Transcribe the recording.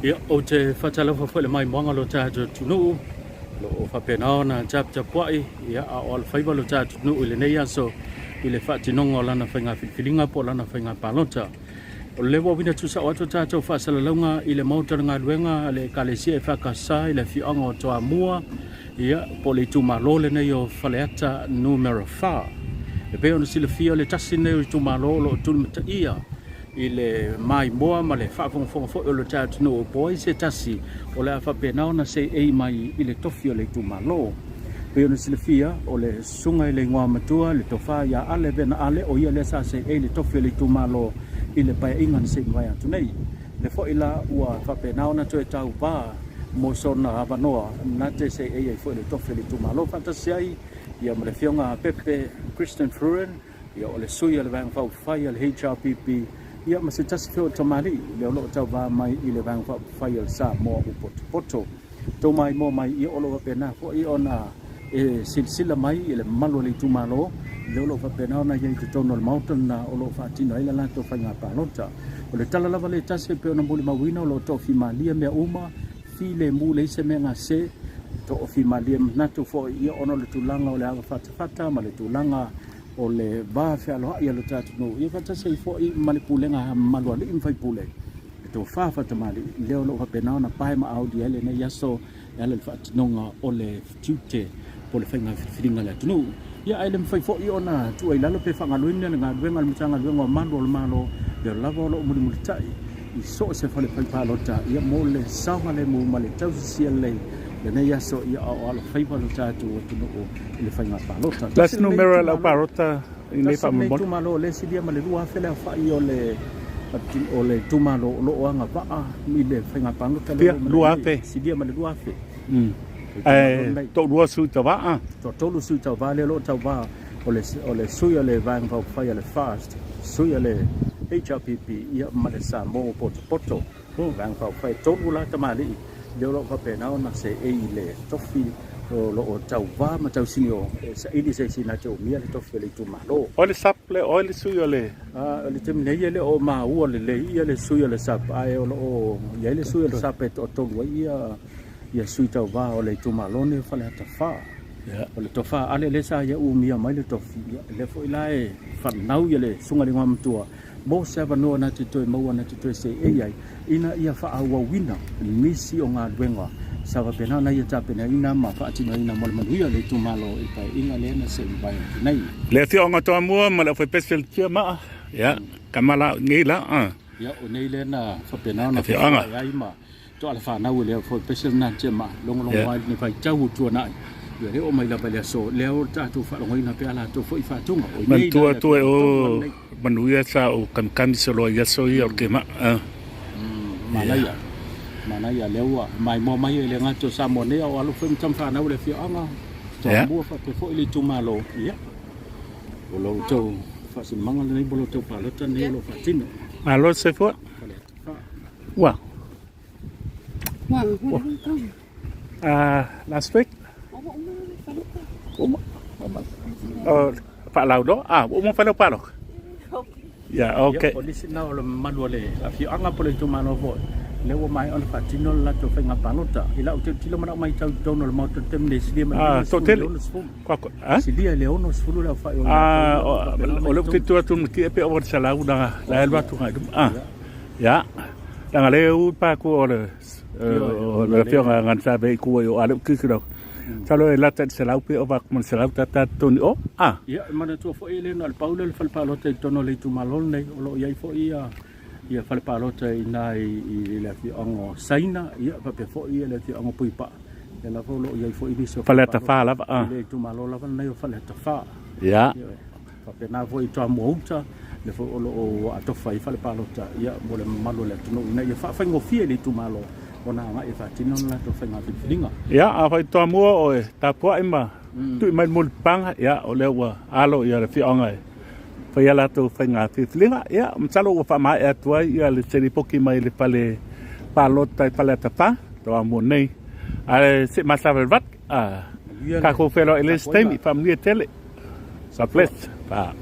ia o te whatalawa whale mai moanga lo tātou tunu lo o whapenao na tapua ia a o alwhaiva lo tātou tunu i le nei aso i le whatinonga o lana whainga whiwhiringa po lana whainga palota o le lewa wina tusa o ato tātou whasalalaunga i le mautara ngā luenga le kalesia e whakasa i le whianga o toa mua ia po le tumalo le nei o whaleata numero 4 e peo na sila fia le tasi nei o tumalo lo tunu mata ia i le mai moa ma le whaafonga fo o le tātou no o boi se tasi o le awhapenao na se ei mai i le tofi o le tumalo. Peo na silafia o le sunga i le ngoa matua le tofa ia ale vena ale o ia le sa se ei le tofi o le tumalo i le pai inga na se mwai atu nei. Le fo ila ua whapenao na toe tau pā mo sona havanoa na te se ei fo le tofi o le tumalo. Fantasi ai ia ma le fionga Pepe Christian Fruen ia o le sui le vang fau fai le HRPP ia ma se tasi feo tamari le olo tau va mai i le vang fai al sa mo o poto to mai mo mai i olo pena fo i ona e silsila mai i le malo le tumalo le olo fa pena ona ye te tono mountain na olo fa tino ila la to fanga palota o le tala lava le tasi pe ona muli mawina lo to fi malia me uma fi le mu le se menga se to fi malia na to fo i ona le tulanga o le anga fata ma le tulanga o le ba fe alo ia lo tatu no ia fata sei fo i mali pulenga malu ali in fai pule to fa fata mali le lo fa pena na pai ma audi ele na yaso ele fata nonga o le tute po le fainga firinga le tunu ia ele fai fo i ona tu ai lalo pe fanga luina nga wenga le mutanga wenga mando le malo le lavo lo muli muli tai i so se fa le fai palota ia mo le saunga le mo male tau sia le na yaso ia o ala faiva lo tatu o tunu o le fainga palota las numero la parota in le fa mo tumalo le sidia ma le lua fele fa i o le tumalo lo anga pa mi le fainga palota le lua fe sidia ma le lua fe to lua su tava to lu su tava le lo tava o le suya le van va fa le fast suya le HRPP ia ma le sa mo poto van va fa to la tamali Deo lo fa pena ona se ei le tofi lo tau va ma tau sinio sa ili se sina tau mia le tofi le tumalo o le saple o le suyo le le temne ia le o ma u le ia le suyo le sap ai o ia le suyo le sap to to ia sui tau va o le tumalo ne fa le tafa o le tofa ale le sa ia u mia mai le tofi le fo ilae fa nau ia le sunga le ngam tua mo se va no na te toi mo na te toi se ai ina ia fa awa wina misi o ngā luenga sa va pena na ia tapena ina ma fa atina ina mo manuia le tumalo i pai inga le na se vai nei le fio nga toa mua ma le foi pesel tia ma ya kamala ngila ya o nei le na fa pena na fa ai ma to ala fa na le foi pesel na tia ma long wai ni vai tau tu na ia le o mai la pele so le o tatu fa ngoi na pe ala to foi fa tunga o nei tua tua o manuia sa o kam solo ia so ia o ke ma Manaya lewa mai mo mai le ngato sa mo ne o alu fem tam fa na le fi anga to mo fa pe fo ile tumalo ia o lo to fa sin manga le bolo to pa lo tan ne lo fa tino malo se fo wa last week fa lau do o mo fa lo pa lo ya okay polisi na o manuale a fi anga po le tumalo fo le o mai on fatino la to fenga panota ila o te tilo mana mai tau dono le moto temne sidia ma to tel kwa sidia le ono sfulu la fa o le te tu ki pe o sala una la elba tu ya tanga le u pa ko o le fionga ngan sa be ku o ale ki kilo Salo la tat sala pe o va kom sala tata toni o ya mana tu fo ele no al paulo le fal palota tono le tu malon nei o lo ia fo ia fal palota ina i le fi ongo saina ia pa pe fo ia le fi ongo puipa e la fo lo ia fo i so fal ta fa la le tu malo la nei fal ta fa ya pa pe na vo i to mouta le fo o atofa i fal palota ia mo le malo le tu no ia fa ngo fi le tu malo ona nga e fatino la to fenga filinga ya a fa to mo o ta po ima tu mai mul pang ya o le wa alo ya le fi onga fa ya la to fenga filinga ya msalo wa fa ma e to ya le seri poki mai le pale palota pale ta pa to mo nei a se ma sa vat ka ko felo ele stem familie tele sa plet pa